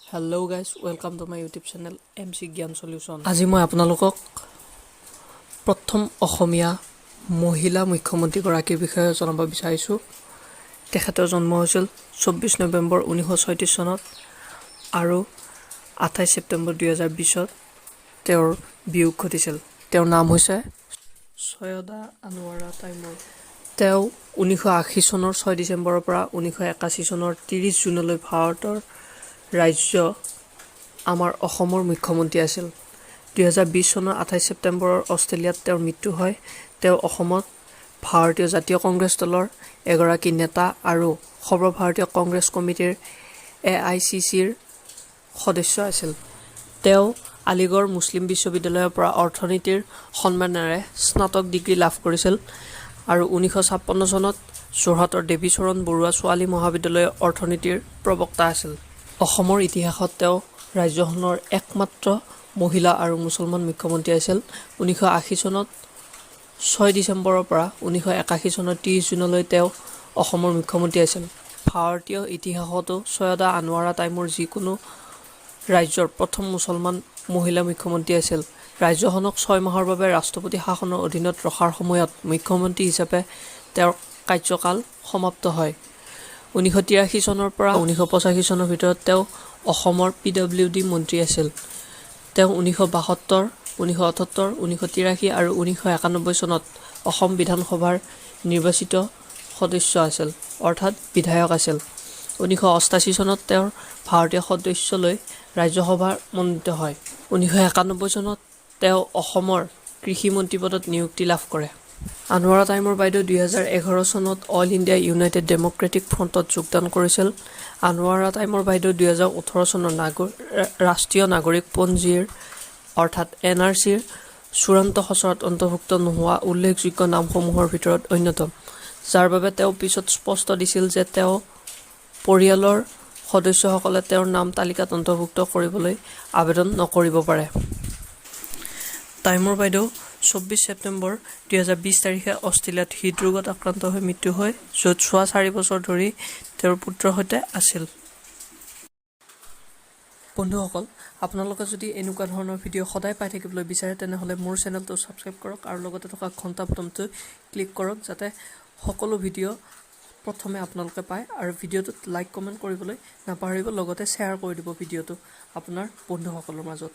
Hello guys, welcome to my YouTube channel MC Gyan Solution. আজি মই আপোনালোকক প্ৰথম অসমীয়া মহিলা মুখ্যমন্ত্ৰী গৰাকীৰ বিষয়ে জনাব বিচাৰিছো। তেখেতৰ জন্ম হৈছিল 24 নৱেম্বৰ 1936 চনত আৰু 28 ছেপ্টেম্বৰ 2020 ত তেওঁৰ বিয়োগ ঘটিছিল। তেওঁৰ নাম হৈছে সৈয়দা আনোৱাৰা তাইমুৰ। তেওঁ 1980 চনৰ 6 ডিচেম্বৰৰ পৰা 1981 চনৰ 30 জুনলৈ ভাৰতৰ ৰাজ্য আমাৰ অসমৰ মুখ্যমন্ত্ৰী আছিল। 2020 চনৰ 28 ছেপ্টেম্বৰৰ অষ্ট্ৰেলিয়াত তেওঁৰ মৃত্যু হয়। তেওঁ অসমত ভাৰতীয় জাতীয় কংগ্ৰেছ দলৰ এগৰাকী নেতা আৰু সৰ্বভাৰতীয় কংগ্ৰেছ কমিটিৰ এআইচিচিৰ সদস্য আছিল। তেওঁ আলিগড় মুছলিম বিশ্ববিদ্যালয়ৰ পৰা অৰ্থনীতিৰ সন্মানেৰে স্নাতক ডিগ্ৰী লাভ কৰিছিল আৰু 1956 চনত যোৰহাটৰ দেৱীচৰণ বৰুৱা ছোৱালী মহাবিদ্যালয়ৰ অৰ্থনীতিৰ প্ৰবক্তা আছিল। অসমৰ ইতিহাসত তেওঁ ৰাজ্যখনৰ একমাত্ৰ মহিলা আৰু মুছলমান মুখ্যমন্ত্ৰী আছিল। 1980 চনত 6 ডিচেম্বৰৰ পৰা 1981 চনৰ 30 জুনলৈ তেওঁ অসমৰ মুখ্যমন্ত্ৰী আছিল। ভাৰতীয় ইতিহাসতো সৈয়দা আনোৱাৰা তাইমুৰ যিকোনো ৰাজ্যৰ প্ৰথম মুছলমান মহিলা মুখ্যমন্ত্ৰী আছিল। ৰাজ্যখনক 6 মাহৰ বাবে ৰাষ্ট্ৰপতি শাসনৰ অধীনত ৰখাৰ সময়ত মুখ্যমন্ত্ৰী হিচাপে তেওঁৰ কাৰ্যকাল সমাপ্ত হয়। 1983 চনৰ পৰা 1985 চনৰ ভিতৰত তেওঁ অসমৰ PWD মন্ত্ৰী আছিল। তেওঁ 1972, 1978, 1983 আৰু 1991 চনত অসম বিধানসভাৰ নিৰ্বাচিত সদস্য আছিল, অৰ্থাৎ বিধায়ক আছিল। 1988 চনত তেওঁৰ ভাৰতীয় সদস্যলৈ ৰাজ্যসভাৰ মনোনীত হয়। 1991 চনত তেওঁ অসমৰ কৃষি মন্ত্ৰী পদত নিযুক্তি লাভ কৰে। আনোৱাৰা তাইমুৰ বাইদেউ 2011 চনত অল ইণ্ডিয়া ইউনাইটেড ডেমক্ৰেটিক ফ্ৰণ্টত যোগদান কৰিছিল। আনোৱাৰা তাইমুৰ বাইদেউ 2018 চনৰ ৰাষ্ট্ৰীয় নাগৰিকপঞ্জীৰ অৰ্থাৎ NRCৰ চূড়ান্ত খচৰাত অন্তৰ্ভুক্ত নোহোৱা উল্লেখযোগ্য নামসমূহৰ ভিতৰত অন্যতম, যাৰ বাবে তেওঁ পিছত স্পষ্ট দিছিল যে তেওঁ পৰিয়ালৰ সদস্যসকলে তেওঁৰ নাম তালিকাত অন্তৰ্ভুক্ত কৰিবলৈ আবেদন নকৰিব পাৰে। তাইমুৰ বাইদেউ 24 ছেপ্টেম্বৰ 2020 তাৰিখে অষ্ট্ৰেলিয়াত হৃদৰোগত আক্ৰান্ত হৈ মৃত্যু হয়, য'ত 4 বছৰ ধৰি তেওঁৰ পুত্ৰৰ সৈতে আছিল। বন্ধুসকল, আপোনালোকে যদি এনেকুৱা ধৰণৰ ভিডিঅ' সদায় পাই থাকিবলৈ বিচাৰে তেনেহ'লে মোৰ চেনেলটো ছাবস্ক্ৰাইব কৰক আৰু লগতে থকা ঘণ্টা বুটামটো ক্লিক কৰক, যাতে সকলো ভিডিঅ' প্ৰথমে আপোনালোকে পায়। আৰু ভিডিঅ'টোত লাইক কমেণ্ট কৰিবলৈ নাপাহৰিব, লগতে শ্বেয়াৰ কৰি দিব ভিডিঅ'টো আপোনাৰ বন্ধুসকলৰ মাজত।